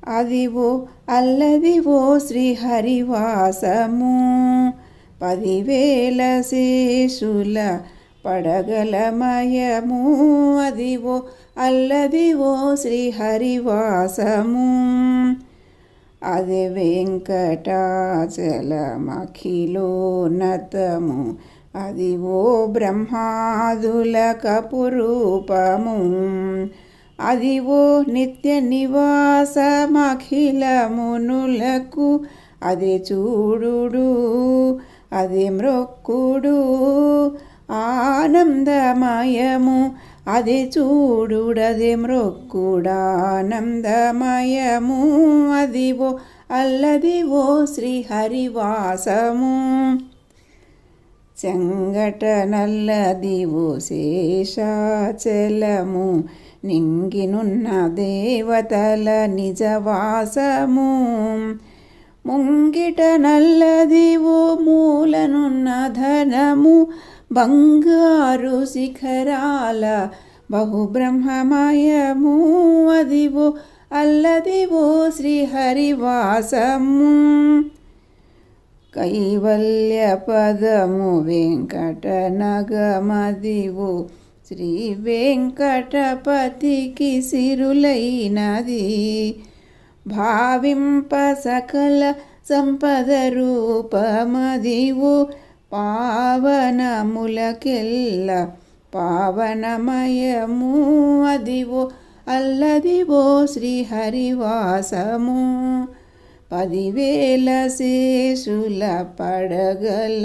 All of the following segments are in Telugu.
అదివో అల్లదివో శ్రీహరివాసము 10,000 శేషుల పడగలమయము. అదివో అల్లదివో శ్రీహరివాసము. అదే వెంకటాచలమఖిలోన్నతము. అదివో బ్రహ్మాదుల కపురూపము. అదివో నిత్య నివాసమఖిలమునులకు. అదే చూడుడు అదే మ్రొక్కుడు ఆనందమయము. అదే చూడుడదే మ్రొక్కుడానందమయము. అదివో అల్లదివో శ్రీహరివాసము. చెంగట నల్లదివో శేషాచలము. నింగినున్న దేవతల నిజవాసము. ముంగిట నల్లదివో మూలనున్న ధనము. బంగారు శిఖరాల బహుబ్రహ్మమయము. అదివో అల్లదివో శ్రీహరివాసము. కైవల్య పదము వెంకటనగమదివో శ్రీ వెంకటపతికి సిరులైనది. భావింప సకల సంపద రూపమదివో పావనములకెల్ల పావనమయము. అదివో అల్లదివో శ్రీహరివాసము. 10,000 శేషుల పడగలమయము.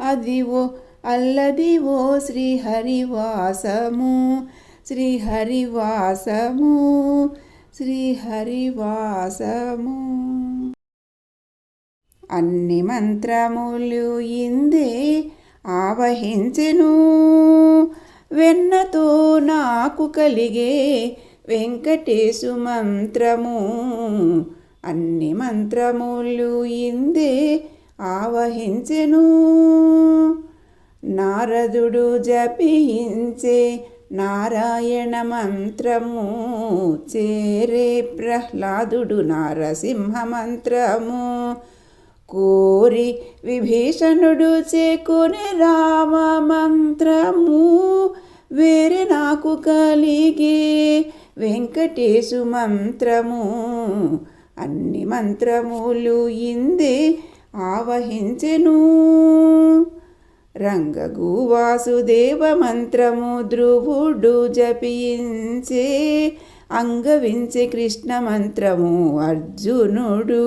అదివో అల్లదివో శ్రీహరివాసము. శ్రీహరివాసము శ్రీహరివాసము. అన్ని మంత్రములు ఇందే ఆవహించెను. వెన్నతో నాకు కలిగే వెంకటేశు మంత్రము. అన్ని మంత్రములు ఇందే ఆవహించెను. నారదుడు జపించే నారాయణ మంత్రము. చేరే ప్రహ్లాదుడు నారసింహ మంత్రము. కోరి విభీషణుడు చేకొనే రామ మంత్రము. వేరే నాకు కలిగే వెంకటేశు మంత్రము. అన్ని మంత్రములు ఇందే ఆవహించెను. రంగగు వాసుదేవ మంత్రము ధ్రువుడు జపించే. అంగవించే కృష్ణ మంత్రము అర్జునుడు.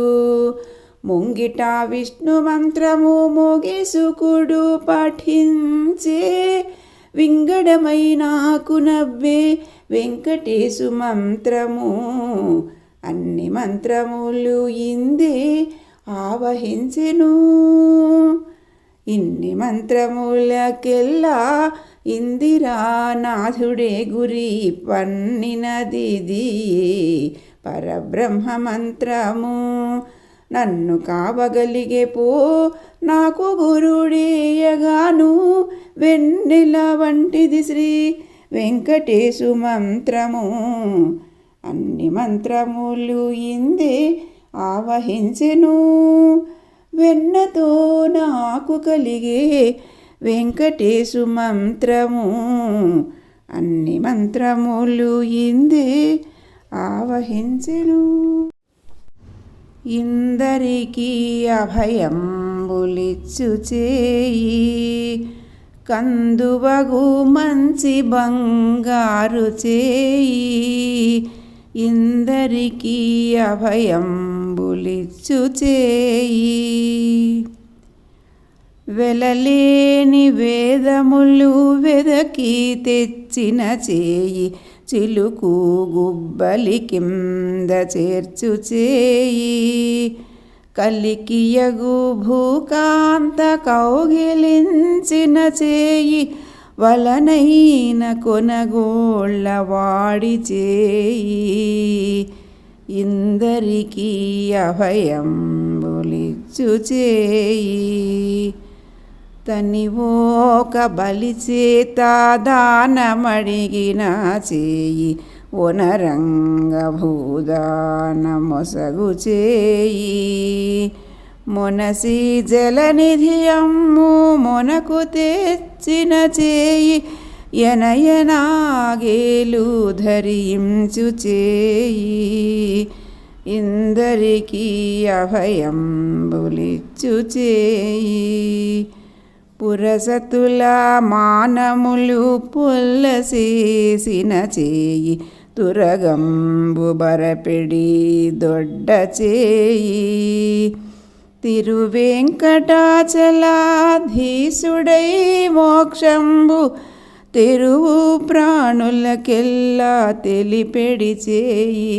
ముంగిట విష్ణు మంత్రము మోగేసుకుడు పఠించే. వింగడమై నాకు నవ్వే వెంకటేశు మంత్రము. అన్ని మంత్రములు ఇందే ఆవహించెను. ఇన్ని మంత్రములకెల్లా ఇందిరానాథుడే గురి పన్నినదిది పరబ్రహ్మ మంత్రము. నన్ను కావగలిగే పో నాకు గురుడేయగాను. వెన్నెల వంటిది శ్రీ వెంకటేశు మంత్రము. అన్ని మంత్రములు ఇందే ఆవహించెను. వెన్నతో నాకు కలిగే వెంకటేశు మంత్రము. అన్ని మంత్రములు ఇందే ఆవహించెను. ఇందరికీ అభయంబులిచ్చు చేయి. కందువగు మంచి బంగారు చేయి. ఇందరికీ అభయంబులిచ్చు చేయి. వెలలేని వేదములు వెదకి తెచ్చిన చేయి. చిలుకు గుబ్బలి కింద చేర్చు చేయి. కలికియగు భూకాంత కౌగిలించిన చేయి. వలనైన కొనగోళ్ళ వాడి చేయి. ఇందరికీ అభయంబులిచ్చు చేయి. తనివోక బలిచేత దానమడిగిన చేయి. ఒనరంగ భూదాన మొసగు చేయి మొనసి జలనిధి అమ్ము మొనకు తెచ్చిన చేయి ఎనయనాగేలు ధరించు చేయి ఇందరికీ అభయంబులిచ్చు చేయి పురసతుల మానములు పొల్లసేసిన చేయి తురగంబు బరపెడి దొడ్డ చేయి తిరువెంకటాచలాధీసుడై మోక్షంబు తెరువు ప్రాణులకెల్లా తెలిపెడి చేయి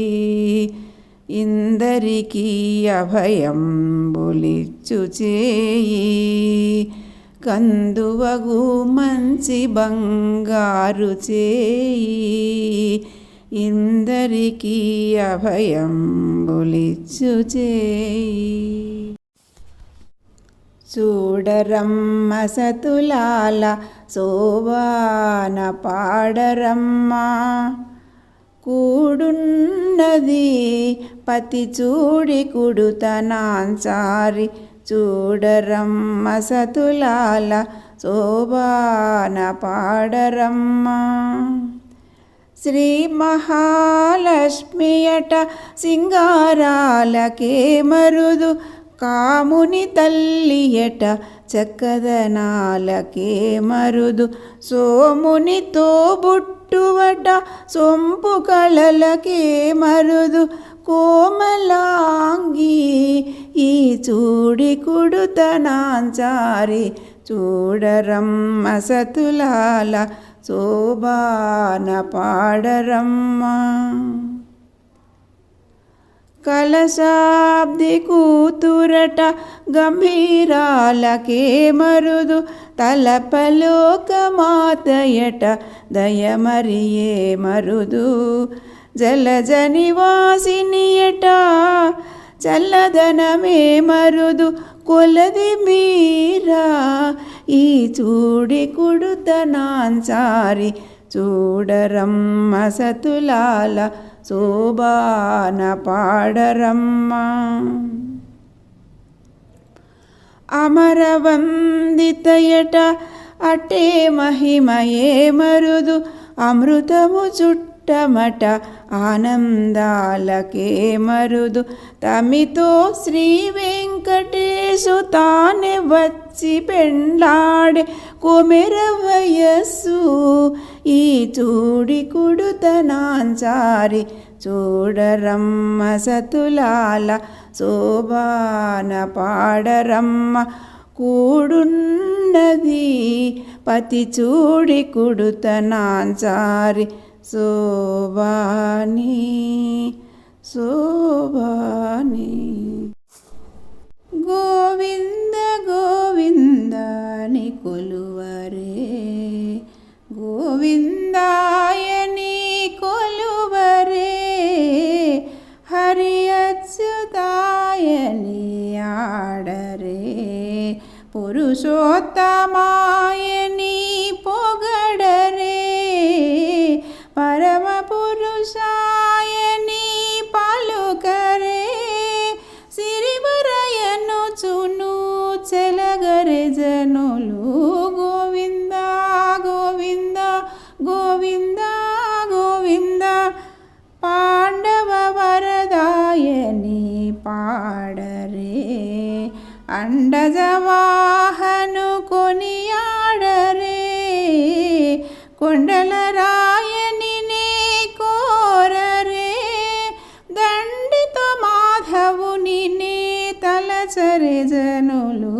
ఇందరికీ అభయంబులిచ్చు చేయి కందువగు మంచి బంగారు చేయి ఇందరికీ అభయంబులిచ్చు చేయి చూడరమ్మ సతులాల శోభాన పాడరమ్మ కూడున్నది పతి చూడి కుడుతనాంచారి చూడరమ్మ సతులాల శోభాన పాడరమ్మ శ్రీ మహాలక్ష్మియట సింగారాలకే మరుదు కాముని తల్లియట చక్కదనాలకే మరుదు సోమునితో బుట్టువట సొంపు కళలకే మరుదు కోమలాంగి ఈ చూడి కుడుతనాంచారి చూడరమ్మ సతులాల శోభాన పాడరమ్మ కలశాబ్ది కూతురట గంభీరాలకే మరుదు తలపలోకమాతయట దయమరియే మరుదు జలజ నివాసినియట చల్లదనమే మరుదు కొలది మీరా ఈ చూడి కుడుతనాంచారి చూడరమ్మ సతులాల శోభాన పాడరమ్మ అమరవందితయట అటే మహిమయే మరుదు అమృతము చుట్టమట ఆనందాలకే మరుదు తమితో శ్రీ వెంకటేశు తానే వచ్చి పెండ్లాడే కుమెర వయస్సు ఈ చూడి కుడుతనాంచారి చూడరమ్మ సతులాల శోభాన పాడరమ్మ కూడున్నది పతి చూడి కుడుతనాంచారి శోభాని శోభాని గోవింద గోవిందని కొలువరే గోవిందాయని కొలువరే హరి అచ్యుతాయని ఆడరే పురుషోత్తమాయని పొగడరే పరమ పురుషాయని పలుకరే సిరివరయను చును చెలగరే జనులు గోవింద గోవింద గోవింద గోవింద పాండవ వరదాయని పాడరే అండజవాహను కొనియాడరే కొండల రాయని కోరరే దండిత మాధవుని తలచరే జనులు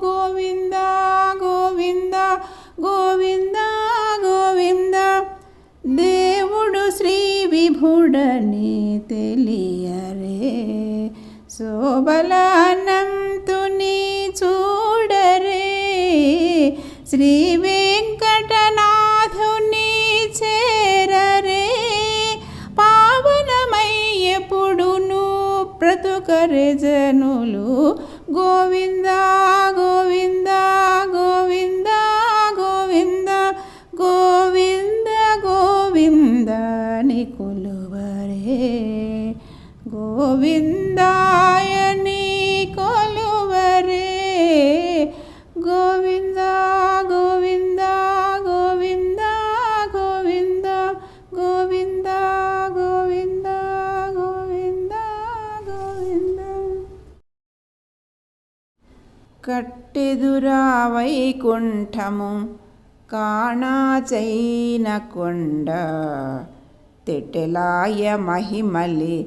గోవింద గోవింద గోవింద గోవింద దేవుడు శ్రీ విభుడని తెలియరే శోభల అనంతుని చూడరే శ్రీ వెంకటనాథుని చేరరే పావనమయ్యెప్పుడును బ్రతుకరే జనులు గోవింద గోవింద గోవింద గోవింద గోవింద గోవింద నికుల గోవిందాయని కొలువరే గోవింద గోవింద గోవింద గోవింద గోవింద గోవింద గోవింద గోవింద. కట్టెదురా వైకుంఠము కాణాచైన కొండ తెటెలాయ మహిమలి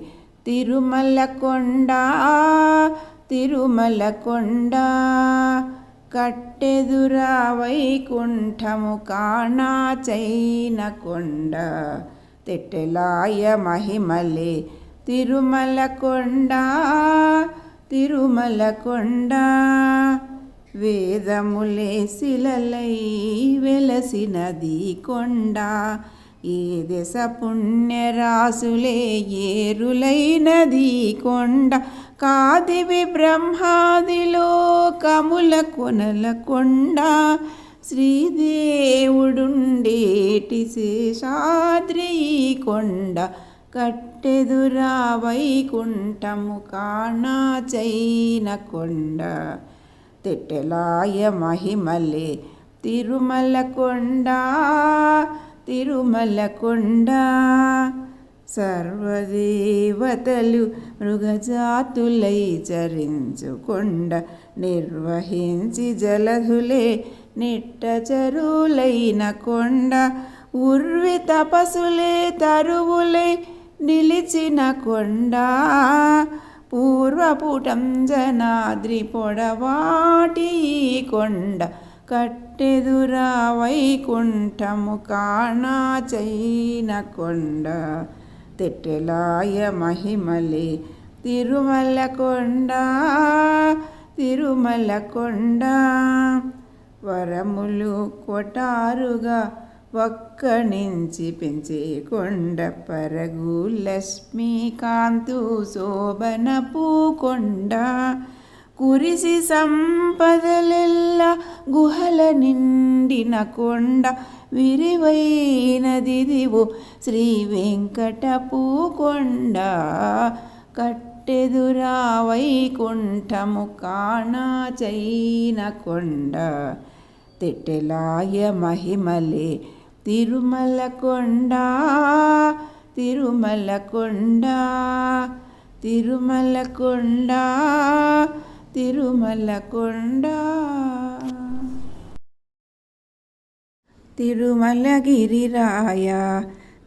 తిరుమల కొండ తిరుమల కొండ. కట్టెదురా వైకుంఠము కాణాచైన కొండ తెటెలాయ మహిమలి తిరుమల కొండ తిరుమల కొండ. వేదములే శిలలై వెలసినది కొండ ఈ దశ పుణ్యరాసులే ఏరులైనది కొండ. కాదివి బ్రహ్మాదిలో కముల కొనల కొండ శ్రీదేవుడుండేటి శేషాద్రి కొండ. కట్టెదురా వైకుంఠము కాణాచైన కొండ తెటెలాయ మహిమలే తిరుమల కొండ తిరుమల కొండ. సర్వదేవతలు మృగజాతులై చరించుకొండ నిర్వహించి జలధులే నిట్టచరులైన కొండ. ఉర్వి తపసులే తరువులై నిలిచిన కొండ పూర్వపుటం జనాద్రి పొడవాటి కొండ. కట్టెదురా వైకుంఠము కాణాచైన కొండ తెటెలాయ మహిమలే తిరుమల కొండ తిరుమల కొండ. వరములు కొటారుగా ఒక్కణించి పెంచే కొండ పరగు లక్ష్మీకాంతు శోభన పూకొండ. కురిసి సంపదలెల్ల గుహల నిండిన కొండ విరివైనదిదివో శ్రీ వెంకటపు కొండ. కట్టెదురా వైకుంఠము కాణాచైన కొండ తెటెలాయ మహిమలే తిరుమల కొండ తిరుమల కొండ తిరుమల కొండ తిరుమల కొండ. తిరుమలగిరిరాయ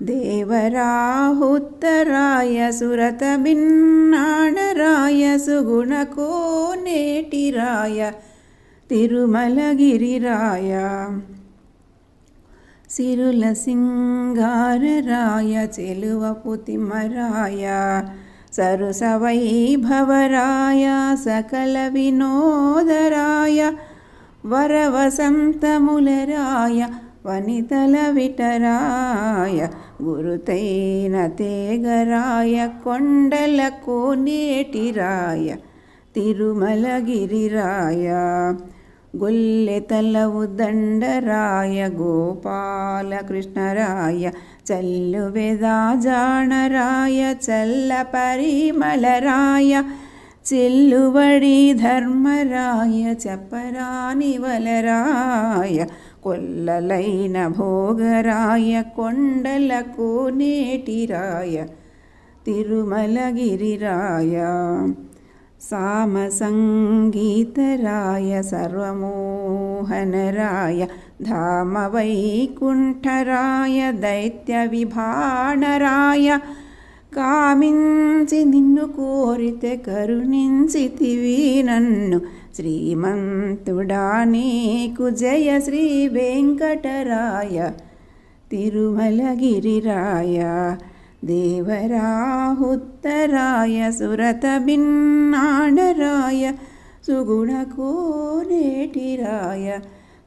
దేవరాహుత్తరాయ సురత బిన్నాడరాయ సుగుణకోనేటిరాయ తిరుమలగిరిరాయ. సిరుల సింగారరాయ చెలువపుతిమరాయ సరుస వైభవరాయ సకల వినోదరాయ వరవసంతములరాయ వనితల విటరాయ గురుతైన తేగరాయ కొండల కోనేటిరాయ తిరుమలగిరిరాయ. గొల్లెతల ఉదండరాయ గోపాలకృష్ణరాయ చల్లు వేదాజాణరాయ చల్ల పరిమళరాయ చెల్లువడి ధర్మరాయ చెప్పరాని వలరాయ కొల్లలైన భోగరాయ కొండల కోనేటిరాయ తిరుమలగిరిరాయ. సామ సంగీతరాయ సర్వమోహనరాయ ధామ వైకుంఠరాయ దైత్య విభాణరాయ కామించి నిన్ను కోరితే కరుణించితివి నన్ను శ్రీమంతుడా నీకు జయ శ్రీ వెంకటరాయ తిరుమలగిరిరాయ. దేవరాహుత్తరాయ సురత బిన్నాడరాయ సుగుణకోనేటిరాయ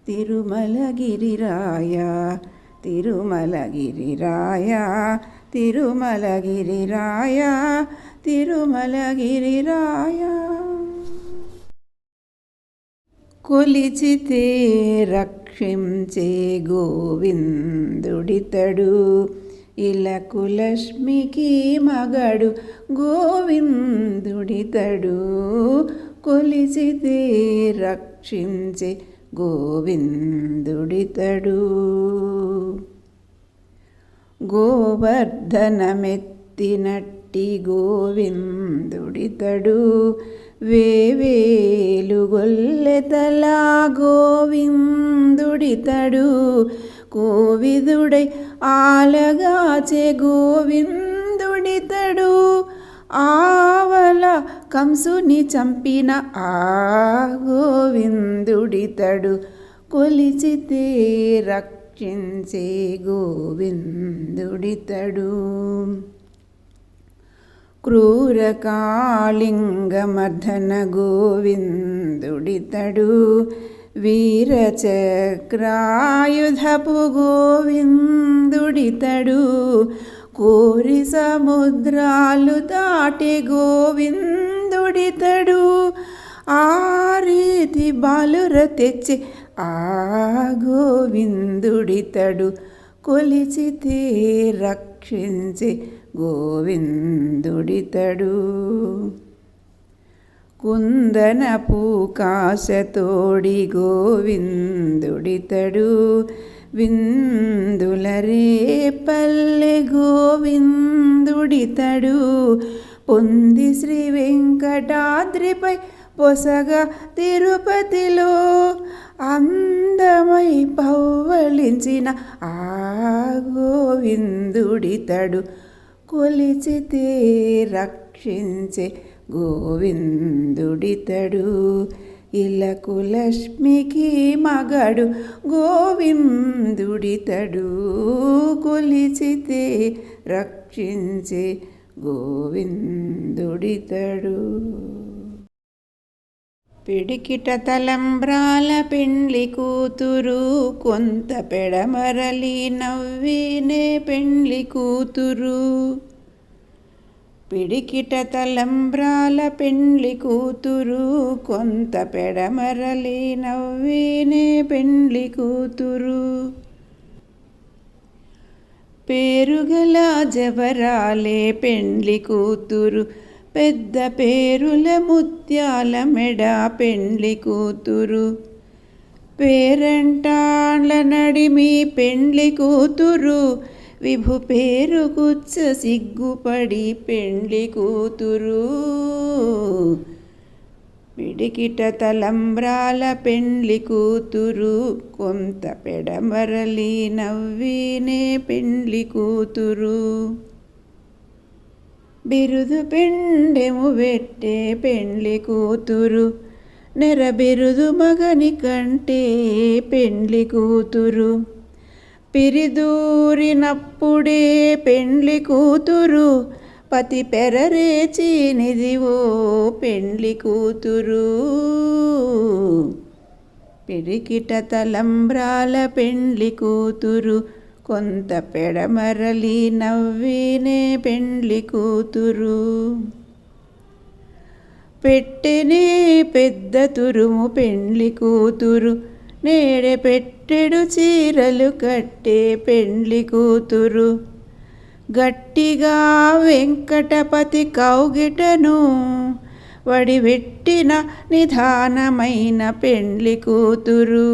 తిరుమలగిరిరాయ తిరుమలగిరిరాయ తిరుమలగిరిరాయ తిరుమలగిరిరాయ. కొలిచితే రక్షించే గోవిందుడితడు ఇలకు లక్ష్మికి మగడు గోవిందుడితడు, కొలిచితే రక్షించే గోవిందుడితడు. గోవర్ధనమెత్తినట్టి గోవిందుడితడు, వేవేలు గొల్లెతల గోవిందుడితడు, కోవిదుడై ఆలగాచే గోవిందుడితడు, ఆవల కంసుని చంపిన ఆ గోవిందుడితడు, కొలిచితే రక్షించే గోవిందుడితడు. క్రూర కాళింగమర్ధన గోవిందుడితడు, వీరచక్రాయుధపు గోవిందుడితడు, కోరి సముద్రాలు దాటే గోవిందుడితడు, ఆ రీతి బాలుర తెచ్చే ఆ గోవిందుడితడు, కొలిచితే రక్షించే గోవిందుడితడు. కుందనపు కాశతోడి గోవిందుడితడు, విందులరే పల్లె గోవిందుడితడు, పొంది శ్రీ వెంకటాద్రిపై పొసగ తిరుపతిలో అందమై పవ్వళించిన ఆ గోవిందుడితడు, కొలిచితే రక్షించే గోవిందుడితడు. ఇలకు లక్ష్మికి మగడు గోవిందుడితడు, కొలిచితే రక్షించే గోవిందుడితడు. పిడికిట తలంబ్రాల పెండ్లి కూతురు, కొంత పెడమరలి నవ్వినే పెండ్లి కూతురు. పిడికిట తలంబ్రాల పెండ్లి కూతురు, కొంత పెడమరలి నవ్వినే పెండ్లి కూతురు. పేరుగల జవరాలే పెండ్లి కూతురు, పెద్ద పేరుల ముత్యాల మెడ పెండ్లి కూతురు. పేరంటాళ్ళ నడిమి పెండ్లి కూతురు, విభు పేరు గుచ్చ సిగ్గుపడి పెండ్లి కూతురు. పిడికిట తలంబ్రాల పెండ్లి కూతురు, కొంత పెడమరలి నవ్వినే పెండ్లి కూతురు. బిరుదు పెండెము పెట్టే పెండ్లి కూతురు, నెర బిరుదు మగని కంటే పెండ్లి కూతురు. పిరిదూరినప్పుడే పెండ్లి కూతురు, పతి పెరరేచినిదివో పెండ్లి కూతురు. పిడికిట తలంబ్రాల పెండ్లి కూతురు, కొంత పెడమరలి నవ్వినే పెండ్లి కూతురు. పెట్టెనే పెద్ద తురుము పెండ్లి కూతురు, నేడే పెట్టెడు చీరలు కట్టే పెండ్లి కూతురు. గట్టిగా వెంకటపతి కౌగిటను వడివెట్టిన నిధానమైన పెండ్లి కూతురు.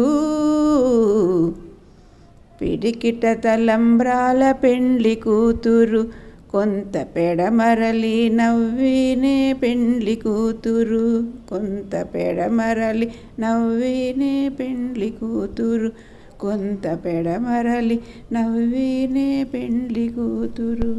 పిడికిట తలంబ్రాల పెండ్లి కూతురు, కొంత పెడమరలి నవ్వినే పెండ్లి కూతురు. కొంత పెడమరలి నవ్వినే పెండ్లి కూతురు, కొంత పెడమరలి నవ్వినే పెండ్లి కూతురు.